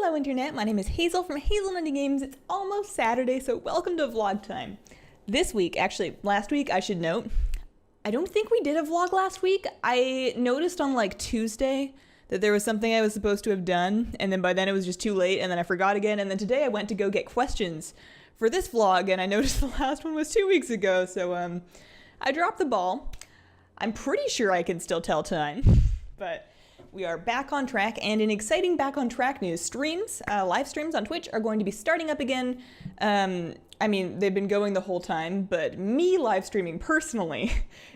Hello Internet, my name is Hazel from Hazelnuttygames. It's almost Saturday, so welcome to vlog time. This week, actually last week I should note, I don't think we did a vlog last week. I noticed on like Tuesday that there was something I was supposed to have done, and then by then it was just too late, and then I forgot again, and then today I went to go get questions for this vlog, and I noticed the last one was 2 weeks ago, so I dropped the ball. I'm pretty sure I can still tell time, but we are back on track, and in exciting back on track news, live streams on Twitch are going to be starting up again. I mean, they've been going the whole time, but me live streaming personally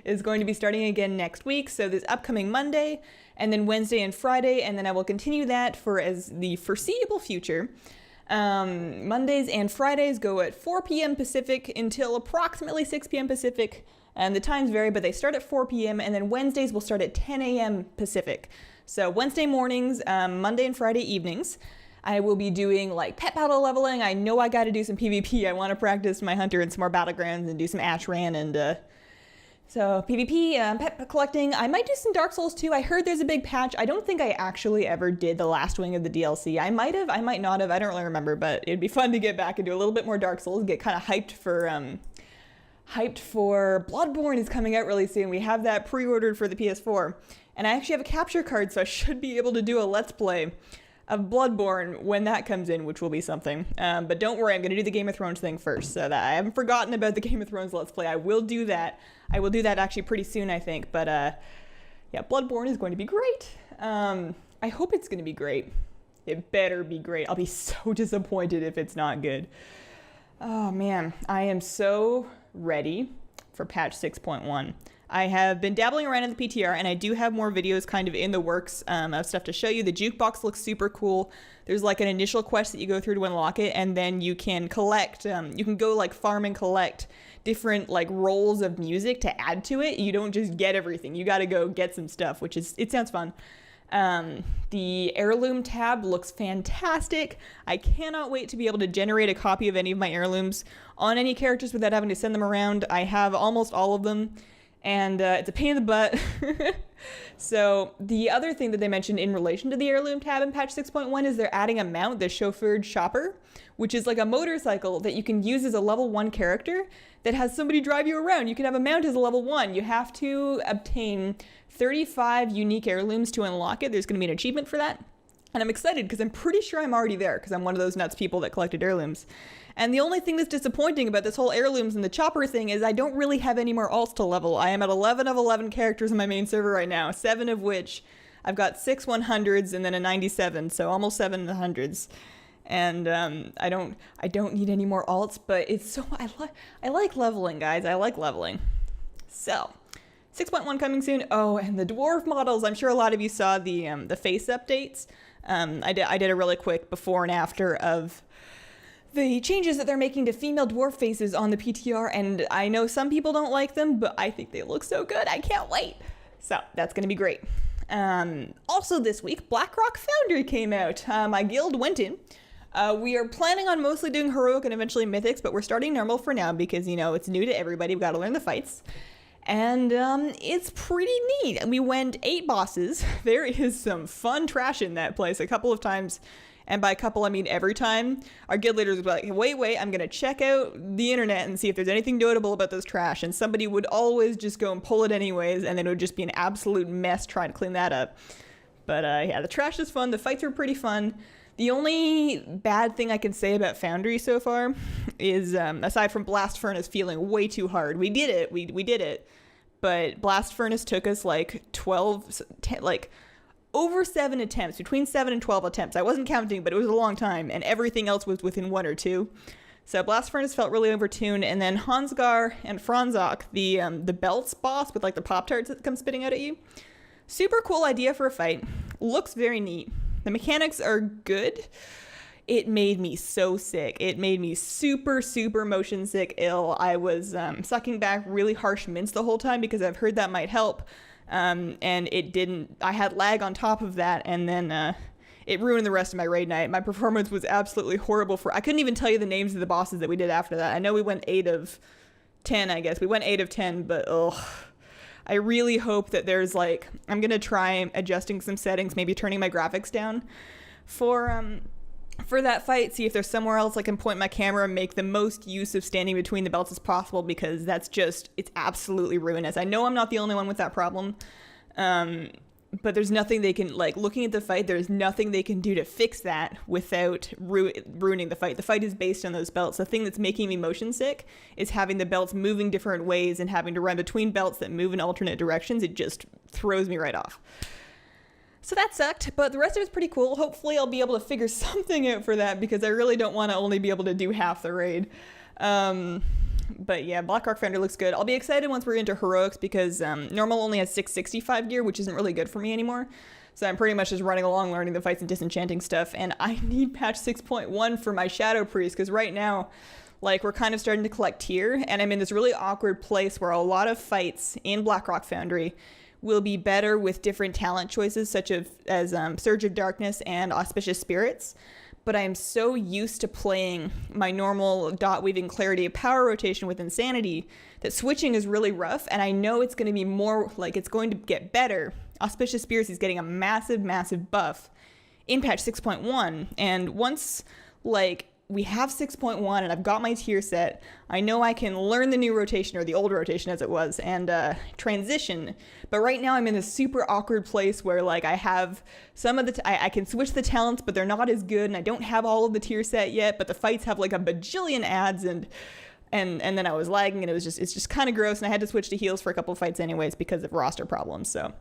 is going to be starting again next week. So this upcoming Monday, and then Wednesday and Friday, and then I will continue that for as the foreseeable future. Mondays and Fridays go at 4 p.m. Pacific until approximately 6 p.m. Pacific. The times vary, but they start at 4 p.m. and then Wednesdays will start at 10 a.m. Pacific. So Wednesday mornings, Monday and Friday evenings, I will be doing like pet battle leveling. I know I got to do some PvP. I want to practice my hunter and some more battlegrounds and do some Ashran and so PvP, pet collecting. I might do some Dark Souls too. I heard there's a big patch. I don't think I actually ever did the last wing of the DLC. I might have, I might not have. I don't really remember, but it'd be fun to get back and do a little bit more Dark Souls, get kind of hyped for Bloodborne is coming out really soon. We have that pre-ordered for the PS4. And I actually have a capture card, so I should be able to do a Let's Play of Bloodborne when that comes in, which will be something. But don't worry, I'm going to do the Game of Thrones thing first, so that I haven't forgotten about the Game of Thrones Let's Play. I will do that. I will do that actually pretty soon, I think. But yeah, Bloodborne is going to be great. I hope it's going to be great. It better be great. I'll be so disappointed if it's not good. Oh man, I am so ready for patch 6.1. I have been dabbling around in the PTR, and I do have more videos kind of in the works of stuff to show you. The jukebox looks super cool. There's like an initial quest that you go through to unlock it, and then you can collect, you can go like farm and collect different like rolls of music to add to it. You don't just get everything. You got to go get some stuff, which is, it sounds fun. The heirloom tab looks fantastic. I cannot wait to be able to generate a copy of any of my heirlooms on any characters without having to send them around. I have almost all of them. And it's a pain in the butt. So the other thing that they mentioned in relation to the heirloom tab in patch 6.1 is they're adding a mount, the chauffeured shopper, which is like a motorcycle that you can use as a level 1 character that has somebody drive you around. You can have a mount as a level 1. You have to obtain 35 unique heirlooms to unlock it. There's going to be an achievement for that. And I'm excited because I'm pretty sure I'm already there because I'm one of those nuts people that collected heirlooms. And the only thing that's disappointing about this whole heirlooms and the chopper thing is I don't really have any more alts to level. I am at 11 of 11 characters in my main server right now, 7 of which I've got 6 100s and then a 97, so almost 7 100s. And I don't need any more alts, but it's so, I like leveling, guys. I like leveling. So 6.1 coming soon. Oh, and the dwarf models. I'm sure a lot of you saw the face updates. I did a really quick before and after of the changes that they're making to female dwarf faces on the PTR, and I know some people don't like them, but I think they look so good. I can't wait. So that's going to be great. Also this week, Blackrock Foundry came out. My guild went in. We are planning on mostly doing heroic and eventually mythics, but we're starting normal for now because, you know, it's new to everybody. We've got to learn the fights. And it's pretty neat. We went 8 bosses. There is some fun trash in that place a couple of times. And by a couple, I mean every time. Our guild leaders would be like, wait, I'm going to check out the internet and see if there's anything notable about this trash. And somebody would always just go and pull it anyways, and then it would just be an absolute mess trying to clean that up. But yeah, the trash is fun. The fights were pretty fun. The only bad thing I can say about Foundry so far is, aside from Blast Furnace feeling way too hard, we did it. We did it. But Blast Furnace took us like 12, 10, like over 7 attempts, between 7 and 12 attempts. I wasn't counting, but it was a long time, and everything else was within 1 or 2. So Blast Furnace felt really overtuned, and then Hansgar and Franzok, the belts boss with like the Pop-Tarts that come spitting out at you. Super cool idea for a fight. Looks very neat. The mechanics are good. It made me so sick. It made me super, super motion sick ill. I was sucking back really harsh mints the whole time because I've heard that might help. And it didn't. I had lag on top of that, and then it ruined the rest of my raid night. My performance was absolutely horrible. I couldn't even tell you the names of the bosses that we did after that. I know we went 8 of 10, I guess. We went 8 of 10, but ugh. I really hope that there's like, I'm gonna try adjusting some settings, maybe turning my graphics down for for that fight, see if there's somewhere else I can point my camera and make the most use of standing between the belts as possible, because that's just, it's absolutely ruinous. I know I'm not the only one with that problem, but there's nothing they can, like, looking at the fight, there's nothing they can do to fix that without ruining the fight. The fight is based on those belts. The thing that's making me motion sick is having the belts moving different ways and having to run between belts that move in alternate directions. It just throws me right off. So that sucked, but the rest of it's pretty cool. Hopefully I'll be able to figure something out for that, because I really don't want to only be able to do half the raid. But yeah, Blackrock Foundry looks good. I'll be excited once we're into heroics, because normal only has 665 gear, which isn't really good for me anymore. So I'm pretty much just running along learning the fights and disenchanting stuff, and I need patch 6.1 for my Shadow Priest, because right now, like, we're kind of starting to collect tier, and I'm in this really awkward place where a lot of fights in Blackrock Foundry will be better with different talent choices, such as Surge of Darkness and Auspicious Spirits. But I am so used to playing my normal dot weaving clarity of power rotation with Insanity that switching is really rough, and I know it's going to be more, like, it's going to get better. Auspicious Spirits is getting a massive, massive buff in patch 6.1, and once, like, we have 6.1 and I've got my tier set, I know I can learn the new rotation, or the old rotation as it was, and transition. But right now I'm in this super awkward place where, like, I have some of the, I can switch the talents, but they're not as good, and I don't have all of the tier set yet, but the fights have like a bajillion ads, and then I was lagging, and it's just kind of gross, and I had to switch to heals for a couple of fights anyways because of roster problems. So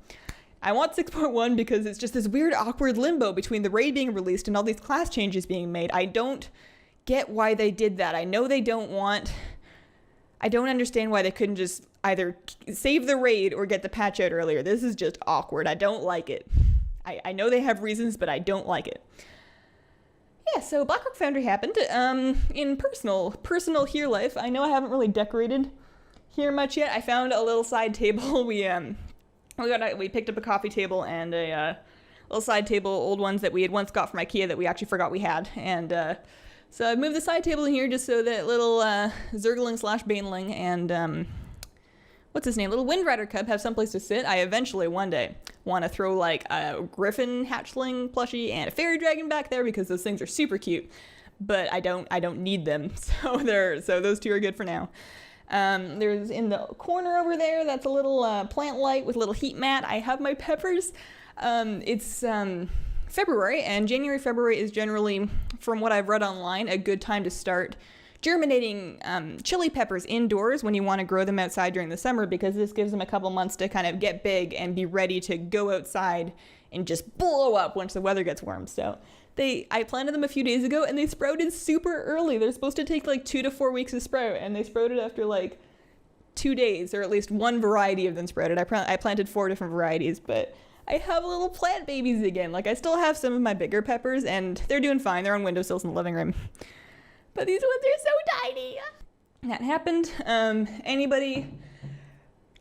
I want 6.1 because it's just this weird awkward limbo between the raid being released and all these class changes being made. I don't get why they did that. I know they don't want, I don't understand why they couldn't just either save the raid or get the patch out earlier. This is just awkward. I don't like it. I know they have reasons, but I don't like it. Yeah, so Blackrock Foundry happened. In personal here life, I know I haven't really decorated here much yet. I found a little side table. We picked up a coffee table and a little side table, old ones that we had once got from IKEA that we actually forgot we had, and so I moved the side table in here just so that little Zergling / Baneling and what's his name, little Windrider cub have someplace to sit. I eventually one day want to throw like a Griffin hatchling plushie and a fairy dragon back there, because those things are super cute, but I don't need them. So those two are good for now. There's in the corner over there, that's a little plant light with a little heat mat. I have my peppers. It's February, and February is generally, from what I've read online, a good time to start germinating chili peppers indoors when you want to grow them outside during the summer, because this gives them a couple months to kind of get big and be ready to go outside and just blow up once the weather gets warm. So I planted them a few days ago, and they sprouted super early. They're supposed to take like 2 to 4 weeks to sprout, and they sprouted after like 2 days, or at least one variety of them sprouted. I planted 4 different varieties, but I have little plant babies again. Like, I still have some of my bigger peppers, and they're doing fine. They're on windowsills in the living room. But these ones are so tiny. That happened. Anybody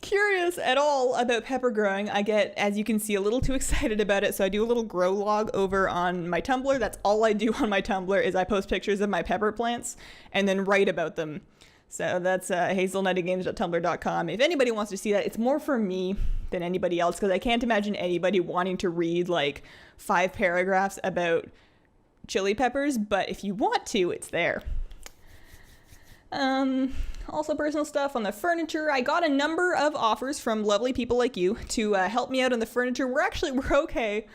curious at all about pepper growing? I get, as you can see, a little too excited about it, so I do a little grow log over on my Tumblr. That's all I do on my Tumblr, is I post pictures of my pepper plants and then write about them. So that's hazelnuttygames.tumblr.com. If anybody wants to see that, it's more for me than anybody else, because I can't imagine anybody wanting to read like 5 paragraphs about chili peppers, but if you want to, it's there. Also personal stuff on the furniture. I got a number of offers from lovely people like you to help me out on the furniture. We're okay.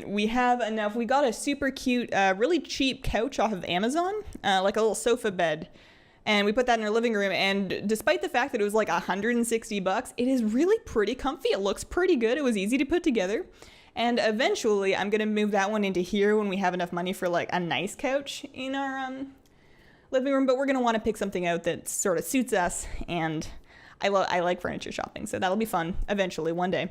We have enough. We got a super cute, really cheap couch off of Amazon, like a little sofa bed. And we put that in our living room, and despite the fact that it was like $160, it is really pretty comfy. It looks pretty good. It was easy to put together. And eventually I'm gonna move that one into here when we have enough money for like a nice couch in our living room, but we're gonna want to pick something out that sort of suits us, and I like furniture shopping, so that'll be fun eventually one day.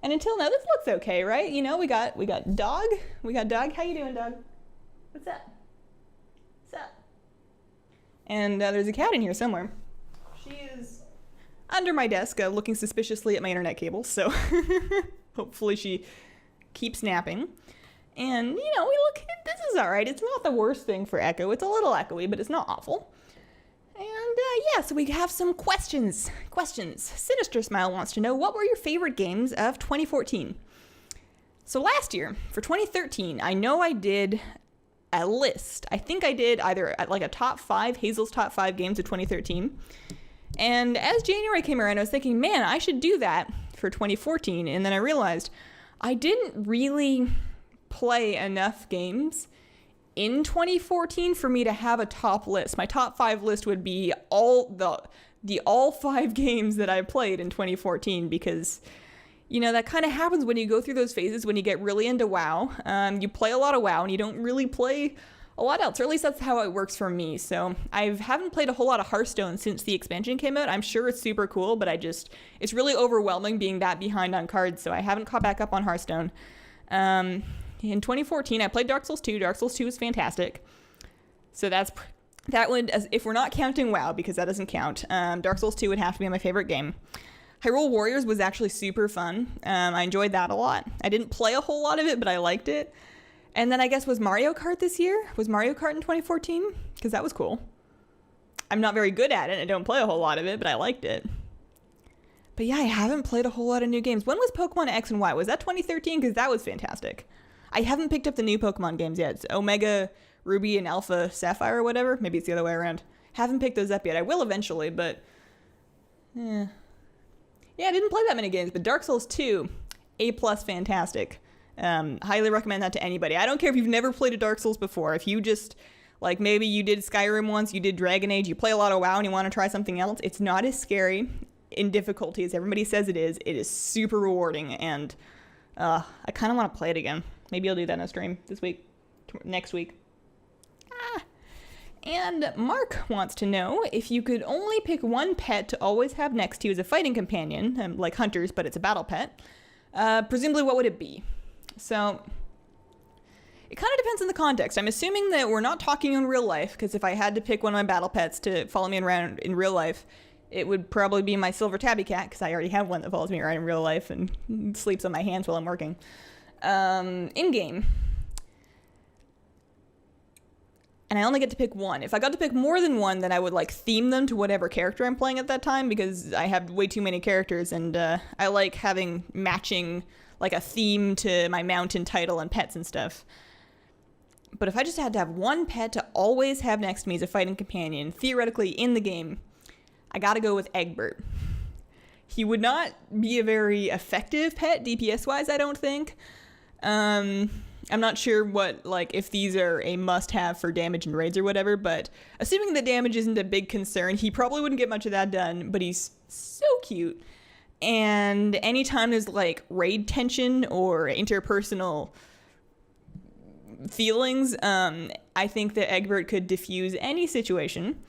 And until now, this looks okay, right? You know, we got dog. How you doing, dog? What's up? And there's a cat in here somewhere. She is under my desk looking suspiciously at my internet cable, so hopefully she keeps napping. And, you know, this is all right. It's not the worst thing for echo. It's a little echoey, but it's not awful. And yeah, so we have some questions. Sinister Smile wants to know, what were your favorite games of 2014? So last year, for 2013, I know I did a list. I think I did either like a top 5, Hazel's top 5 games of 2013. And as January came around, I was thinking, man, I should do that for 2014. And then I realized I didn't really play enough games in 2014 for me to have a top list. My top 5 list would be all 5 games that I played in 2014, because you know, that kind of happens when you go through those phases when you get really into WoW. You play a lot of WoW and you don't really play a lot else, or at least that's how it works for me. So I haven't played a whole lot of Hearthstone since the expansion came out. I'm sure it's super cool, but it's really overwhelming being that behind on cards, so I haven't caught back up on Hearthstone. In 2014, I played Dark Souls 2. Dark Souls 2 is fantastic. So that would, if we're not counting WoW, because that doesn't count, Dark Souls 2 would have to be my favorite game. Hyrule Warriors was actually super fun. I enjoyed that a lot. I didn't play a whole lot of it, but I liked it. And then I guess was Mario Kart this year? Was Mario Kart in 2014? Because that was cool. I'm not very good at it. I don't play a whole lot of it, but I liked it. But yeah, I haven't played a whole lot of new games. When was Pokemon X and Y? Was that 2013? Because that was fantastic. I haven't picked up the new Pokemon games yet. It's Omega Ruby and Alpha Sapphire or whatever. Maybe it's the other way around. Haven't picked those up yet. I will eventually, but yeah, I didn't play that many games. But Dark Souls 2, A+ fantastic. Highly recommend that to anybody. I don't care if you've never played a Dark Souls before. If you just, like, maybe you did Skyrim once, you did Dragon Age, you play a lot of WoW and you want to try something else, it's not as scary in difficulty as everybody says it is. It is super rewarding, and I kind of want to play it again. Maybe I'll do that in a stream this week, next week. And Mark wants to know, if you could only pick one pet to always have next to you as a fighting companion, like hunters, but it's a battle pet, presumably what would it be? So it kind of depends on the context. I'm assuming that we're not talking in real life, because if I had to pick one of my battle pets to follow me around in real life, it would probably be my silver tabby cat, because I already have one that follows me around in real life and sleeps on my hands while I'm working. In-game. And I only get to pick one. If I got to pick more than one, then I would like theme them to whatever character I'm playing at that time, because I have way too many characters, and I like having matching, like a theme to my mount and title and pets and stuff. But if I just had to have one pet to always have next to me as a fighting companion, theoretically in the game, I gotta go with Egbert. He would not be a very effective pet, DPS-wise, I don't think. I'm not sure what, like, if these are a must-have for damage and raids or whatever, but assuming that damage isn't a big concern, he probably wouldn't get much of that done, but he's so cute. And anytime there's, like, raid tension or interpersonal feelings, I think that Egbert could diffuse any situation.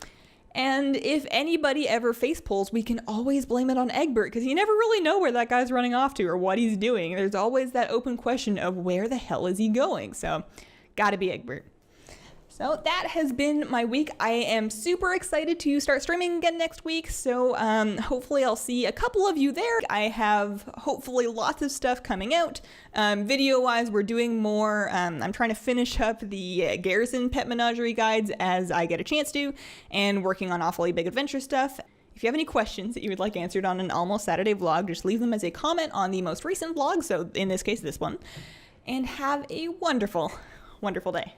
And if anybody ever face pulls, we can always blame it on Egbert, because you never really know where that guy's running off to or what he's doing. There's always that open question of where the hell is he going? So, gotta be Egbert. So that has been my week. I am super excited to start streaming again next week, so hopefully I'll see a couple of you there. I have hopefully lots of stuff coming out. Video-wise, we're doing more. I'm trying to finish up the Garrison Pet Menagerie guides as I get a chance to, and working on Awfully Big Adventure stuff. If you have any questions that you would like answered on an Almost Saturday vlog, just leave them as a comment on the most recent vlog, so in this case, this one. And have a wonderful, wonderful day.